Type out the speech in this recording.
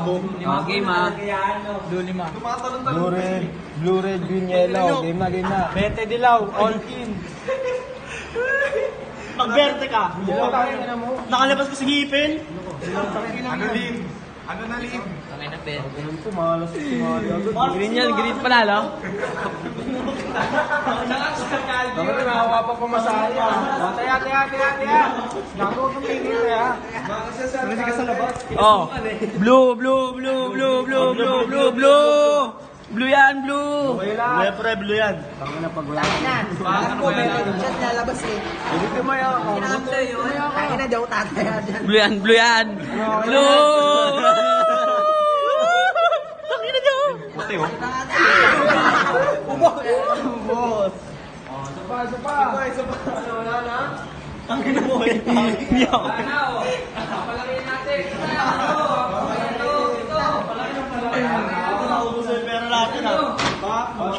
sabog. Lima game ha. Blue 5. Blue, red, green, yellow. Game na. 20 dilaw, all in. Magberte ka. Nakalabas ko sa ngipin. Ano na lim? Kamay na bet. Malas. Green yan, green panalo. Bakit nahawa pa pumasahe ah? Taya. Naku, tumigil ya. Pwede ka sa labas. Oh. Blue. Blue yan, blue. Blue pre, blue yan. Tangin na pag wala. Alam ko, meron siya nilalabas eh. Hindi ko maya ako. Kinamda yun. Kaya na daw tataya dyan. Blue yan. Blue! Tangin na dyan. Puti oh. Boss. Isa pa. Wala na. Ang ina mo eh. Hindi ako. Naubos yung pera natin ah. Wala na.